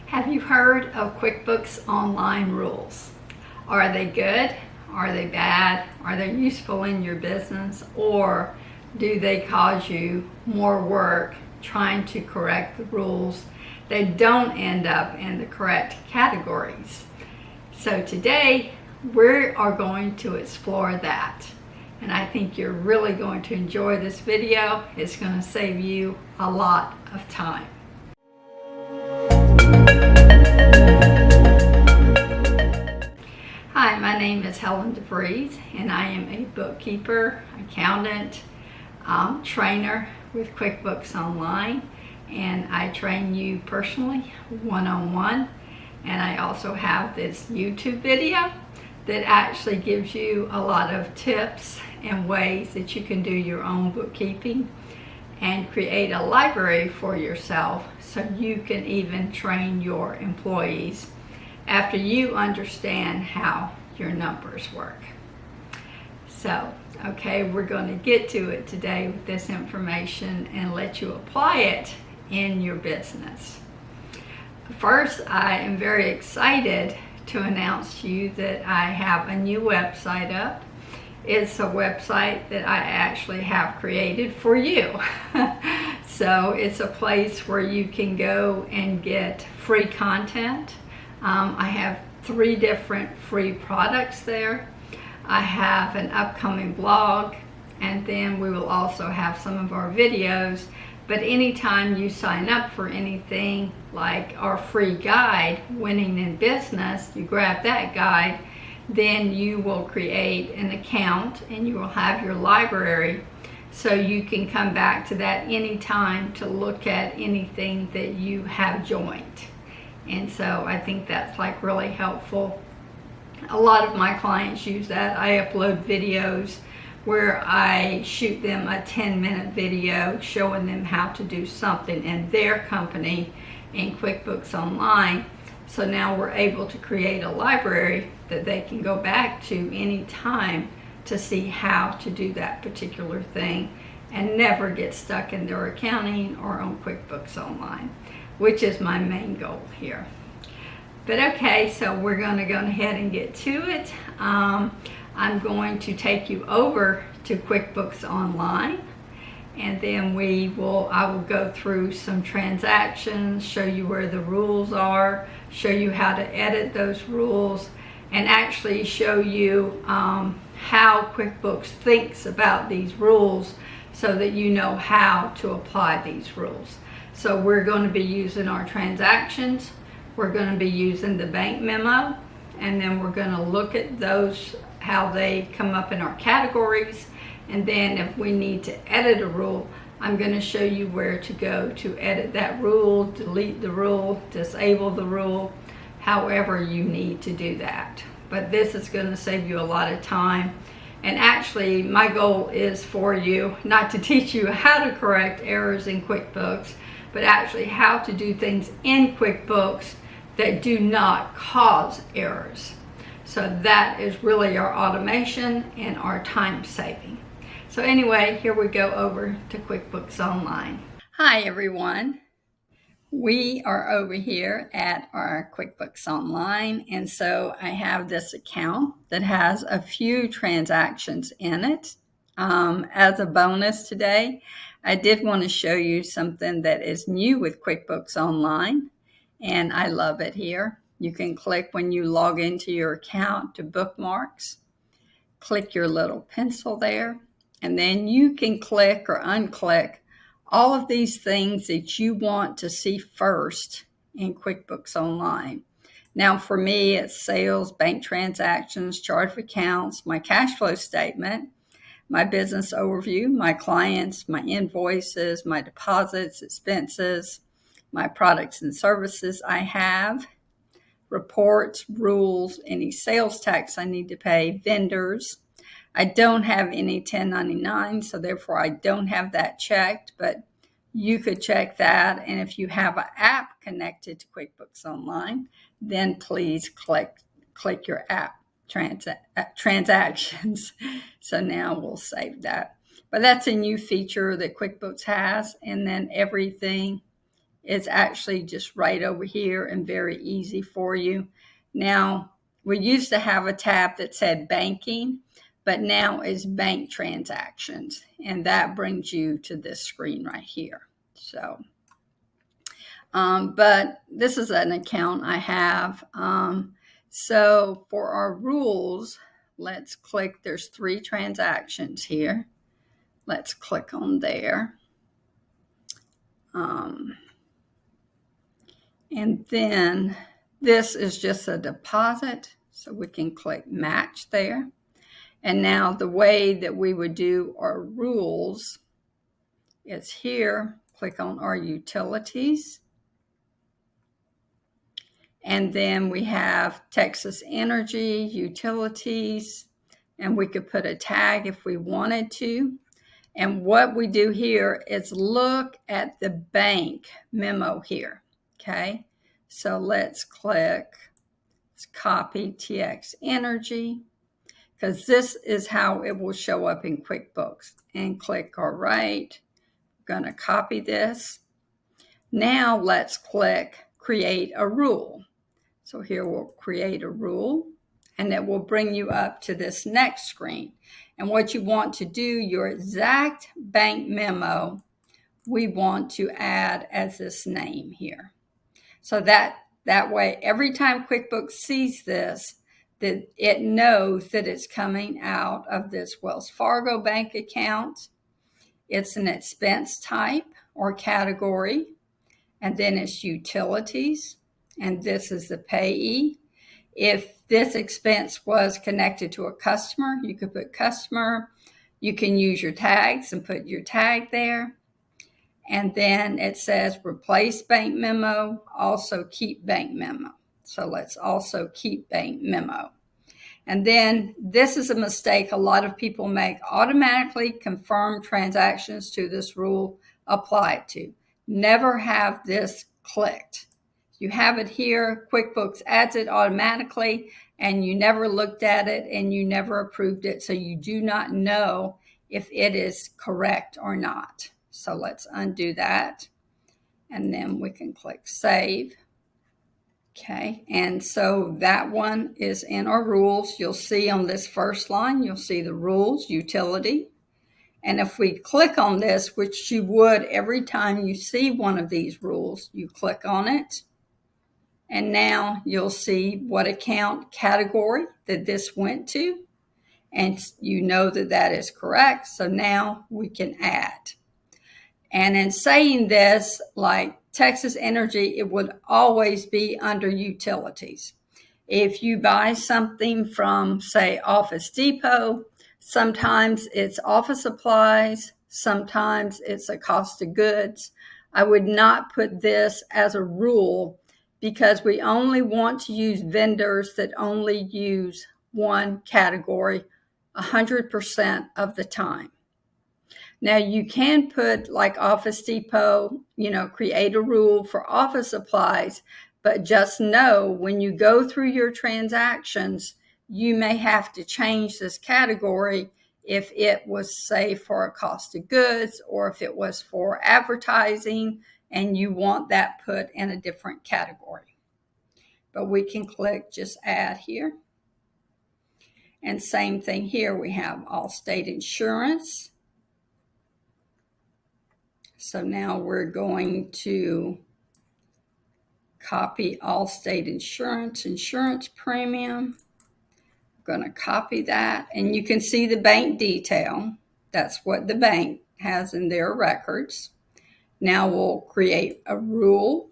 Have you heard of QuickBooks Online rules? Are they good? Are they bad? Are they useful in your business? Or do they cause you more work trying to correct the rules that don't end up in the correct categories? So today we are going to explore that. And I think you're really going to enjoy this video. It's going to save you a lot of time. Hi, my name is Helen DeVries, and I am a bookkeeper, accountant, trainer with QuickBooks Online, and I train you personally one-on-one. And I also have this YouTube video that actually gives you a lot of tips and ways that you can do your own bookkeeping and create a library for yourself so you can even train your employees after you understand how your numbers work. So, okay, we're going to get to it today with this information and let you apply it in your business. First, I am very excited to announce to you that I have a new website up. It's a website that I actually have created for you. So it's a place where you can go and get free content. I have 3 different free products there. I have an upcoming blog, and then we will also have some of our videos. But anytime you sign up for anything like our free guide, Winning in Business, you grab that guide, then you will create an account and you will have your library, so you can come back to that anytime to look at anything that you have joined. And so I think that's like really helpful. A lot of my clients use that. I upload videos where I shoot them a 10-minute video showing them how to do something in their company in QuickBooks Online. So now we're able to create a library that they can go back to any time to see how to do that particular thing and never get stuck in their accounting or on QuickBooks Online, which is my main goal here. But okay, so we're going to go ahead and get to it. I'm going to take you over to QuickBooks Online, and then I will go through some transactions, show you where the rules are, show you how to edit those rules, and actually show you how QuickBooks thinks about these rules so that you know how to apply these rules. So we're going to be using our transactions, we're going to be using the bank memo, and then we're going to look at those, how they come up in our categories. And then if we need to edit a rule, I'm going to show you where to go to edit that rule, delete the rule, disable the rule, however you need to do that. But this is going to save you a lot of time. And actually, my goal is for you not to teach you how to correct errors in QuickBooks, but actually how to do things in QuickBooks that do not cause errors. So that is really our automation and our time saving. So anyway, here we go over to QuickBooks Online. Hi everyone. We are over here at our QuickBooks Online, and so I have this account that has a few transactions in it. As a bonus today, I did want to show you something that is new with QuickBooks Online, and I love it here. You can click when you log into your account to bookmarks. Click your little pencil there, and then you can click or unclick all of these things that you want to see first in QuickBooks Online. Now for me, it's sales, bank transactions, chart of accounts, my cash flow statement, my business overview, my clients, my invoices, my deposits, expenses, my products and services I have, reports, rules, any sales tax I need to pay, vendors. I don't have any 1099, so therefore I don't have that checked, but you could check that. And if you have an app connected to QuickBooks Online, then please click your app transactions. So now we'll save that. But that's a new feature that QuickBooks has, and then everything It's actually just right over here and very easy for you. Now, we used to have a tab that said banking, but now it's bank transactions, and that brings you to this screen right here. So, but this is an account I have. So for our rules, let's click, there's 3 transactions here. Let's click on there. And then this is just a deposit, so we can click match there. And now the way that we would do our rules is here, click on our utilities. And then we have Texas Energy, utilities, and we could put a tag if we wanted to. And what we do here is look at the bank memo here, okay? So let's click, let's copy TX Energy, because this is how it will show up in QuickBooks. And click, all right, I'm gonna copy this. Now let's click create a rule. So here we'll create a rule, and it will bring you up to this next screen. And what you want to do, your exact bank memo, we want to add as this name here. So that way, every time QuickBooks sees this, that it knows that it's coming out of this Wells Fargo bank account. It's an expense type or category, and then it's utilities, and this is the payee. If this expense was connected to a customer, you could put customer. You can use your tags and put your tag there. And then it says replace bank memo, also keep bank memo. So let's also keep bank memo. And then this is a mistake a lot of people make. Automatically confirm transactions to this rule apply to. Never have this clicked. You have it here, QuickBooks adds it automatically, and you never looked at it and you never approved it, so you do not know if it is correct or not. So let's undo that, and then we can click save. Okay, and so that one is in our rules. You'll see on this first line, you'll see the rules, utility. And if we click on this, which you would every time you see one of these rules, you click on it. And now you'll see what account category that this went to. And you know that that is correct. So now we can add. And in saying this, like Texas Energy, it would always be under utilities. If you buy something from, say, Office Depot, sometimes it's office supplies, sometimes it's a cost of goods. I would not put this as a rule because we only want to use vendors that only use one category 100% of the time. Now you can put like Office Depot, create a rule for office supplies, but just know when you go through your transactions, you may have to change this category if it was, say, for a cost of goods or if it was for advertising and you want that put in a different category. But we can click just add here. And same thing here, we have Allstate Insurance. So now we're going to copy Allstate insurance premium. I'm going to copy that, and you can see the bank detail. That's what the bank has in their records. Now we'll create a rule,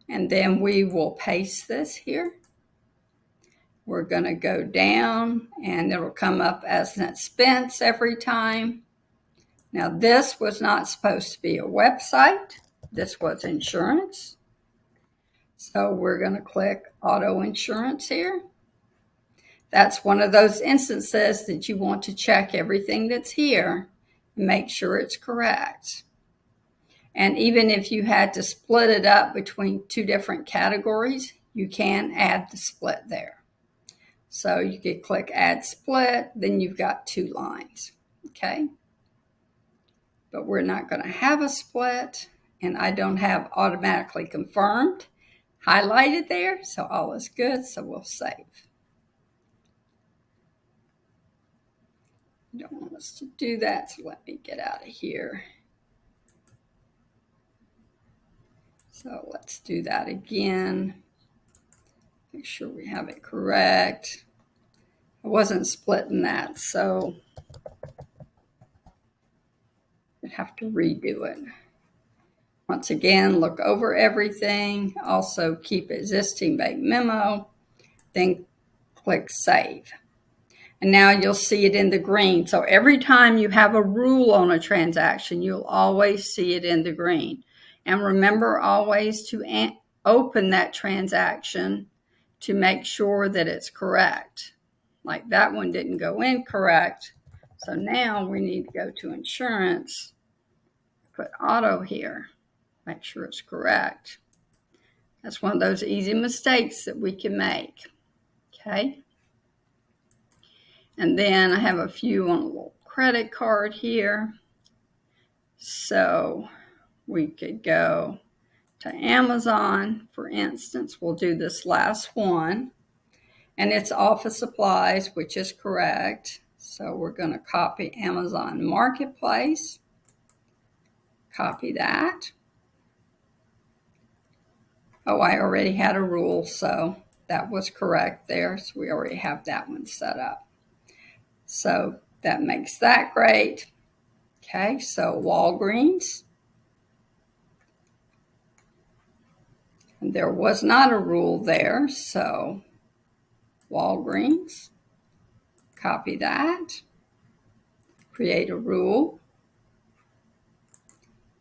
and then we will paste this here. We're going to go down, and it'll come up as an expense every time. Now, this was not supposed to be a website. This was insurance. So we're going to click auto insurance here. That's one of those instances that you want to check everything that's here and make sure it's correct. And even if you had to split it up between 2 different categories, you can add the split there. So you could click add split, then you've got 2 lines, okay? But we're not going to have a split, and I don't have automatically confirmed highlighted there, so all is good, so we'll save. I don't want us to do that, so let me get out of here. So let's do that again. Make sure we have it correct. I wasn't splitting that, so I'd have to redo it. Once again, look over everything. Also keep existing bank memo, then click save. And now you'll see it in the green. So every time you have a rule on a transaction, you'll always see it in the green. And remember always to open that transaction to make sure that it's correct. Like that one didn't go in correct. So now we need to go to insurance, put auto here, make sure it's correct. That's one of those easy mistakes that we can make. Okay. And then I have a few on a little credit card here. So we could go to Amazon, for instance. We'll do this last one. And it's office supplies, which is correct. So we're going to copy Amazon Marketplace. Copy that. Oh, I already had a rule, so that was correct there. So we already have that one set up. So that makes that great. Okay, so Walgreens. And there was not a rule there, so Walgreens. Copy that. Create a rule.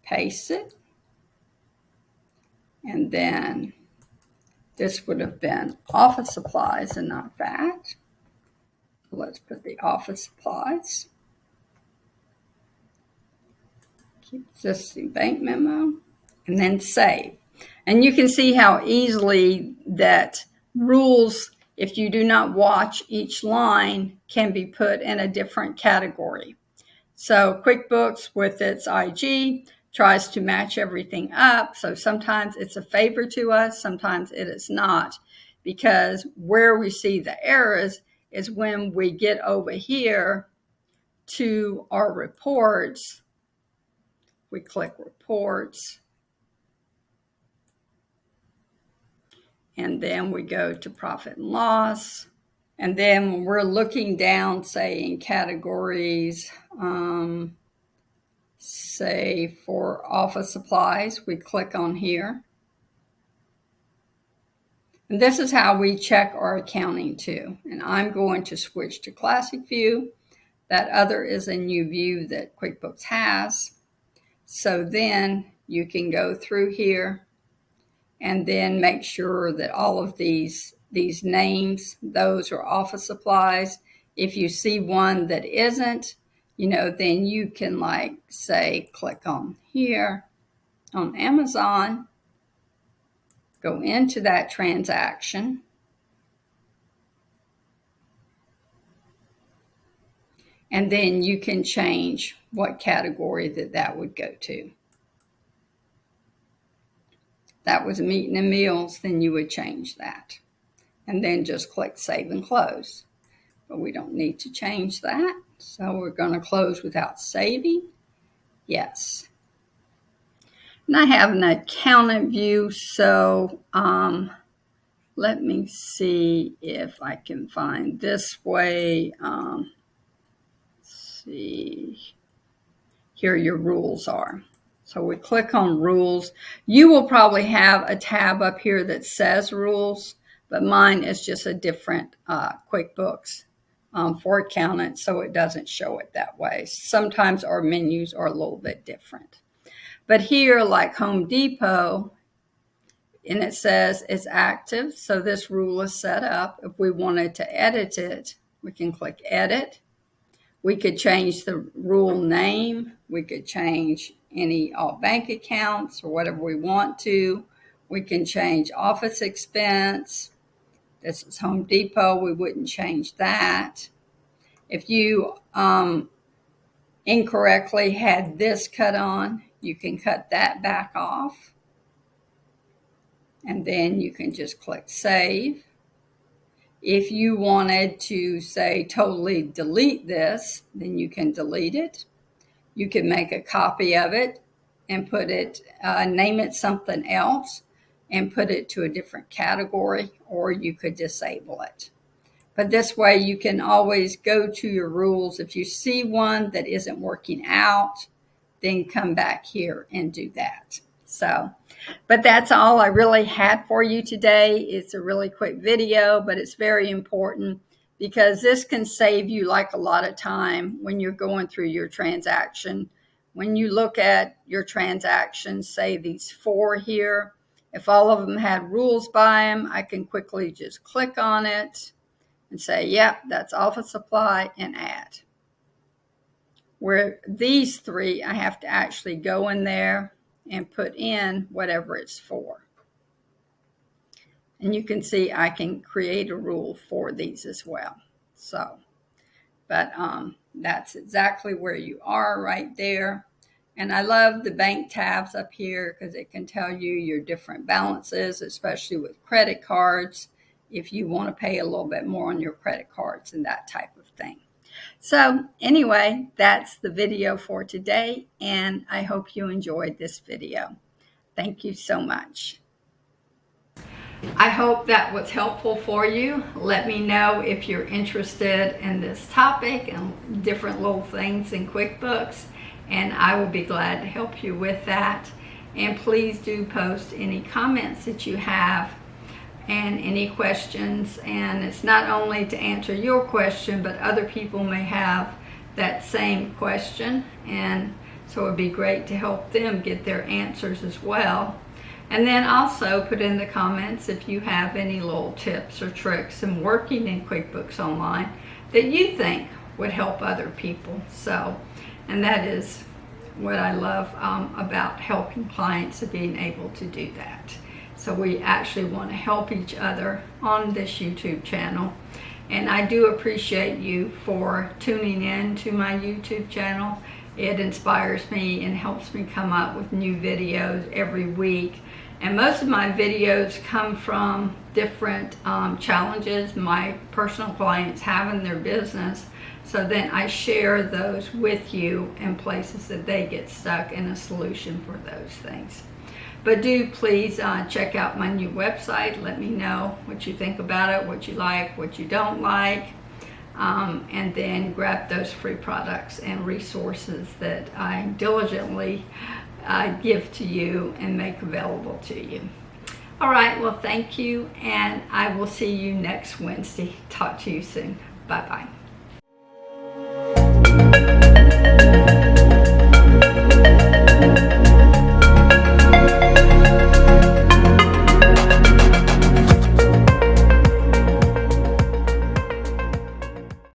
Paste it. And then this would have been office supplies and not that. Let's put the office supplies. Keep existing bank memo. And then save. And you can see how easily that rules, if you do not watch each line, can be put in a different category. So QuickBooks with its IG tries to match everything up. So sometimes it's a favor to us, sometimes it is not, because where we see the errors is when we get over here to our reports. We click reports, and then we go to profit and loss. And then when we're looking down, say in categories, say for office supplies, we click on here. And this is how we check our accounting too. And I'm going to switch to Classic View. That other is a new view that QuickBooks has. So then you can go through here and then make sure that all of these names, those are office supplies. If you see one that isn't, then you can like say, click on here on Amazon, go into that transaction, and then you can change what category that would go to. That was meeting and meals, then you would change that. And then just click save and close. But we don't need to change that. So we're going to close without saving. Yes. And I have an accountant view, so let me see if I can find this way. Let's see. Here your rules are. So we click on rules. You will probably have a tab up here that says rules, but mine is just a different QuickBooks for accountants, so it doesn't show it that way. Sometimes our menus are a little bit different. But here, like Home Depot, and it says it's active, so this rule is set up. If we wanted to edit it, we can click edit. We could change the rule name. We could change all bank accounts or whatever we want to. We can change office expense. This is Home Depot. We wouldn't change that. If you incorrectly had this cut on, you can cut that back off. And then you can just click save. If you wanted to say totally delete this, then you can delete it. You can make a copy of it and put it, name it something else and put it to a different category, or you could disable it. But this way you can always go to your rules. If you see one that isn't working out, then come back here and do that. But that's all I really had for you today. It's a really quick video, but it's very important because this can save you like a lot of time when you're going through your transaction. When you look at your transactions, say these 4 here, if all of them had rules by them, I can quickly just click on it and say, yep, that's office supply, and add. Where these 3, I have to actually go in there and put in whatever it's for. And you can see I can create a rule for these as well. But that's exactly where you are right there. And I love the bank tabs up here because it can tell you your different balances, especially with credit cards, if you want to pay a little bit more on your credit cards and that type of thing. So anyway, that's the video for today, and I hope you enjoyed this video. Thank you so much. I hope that was helpful for you. Let me know if you're interested in this topic and different little things in QuickBooks, and I will be glad to help you with that. And please do post any comments that you have and any questions. And it's not only to answer your question, but other people may have that same question, and so it would be great to help them get their answers as well. And then also put in the comments if you have any little tips or tricks in working in QuickBooks Online that you think would help other people. And that is what I love about helping clients, of being able to do that. So we actually want to help each other on this YouTube channel. And I do appreciate you for tuning in to my YouTube channel. It inspires me and helps me come up with new videos every week. And most of my videos come from different challenges my personal clients have in their business. So then I share those with you in places that they get stuck, in a solution for those things. But do please check out my new website. Let me know what you think about it, what you like, what you don't like. And then grab those free products and resources that I diligently give to you and make available to you. All right, well, thank you, and I will see you next Wednesday. Talk to you soon. Bye-bye.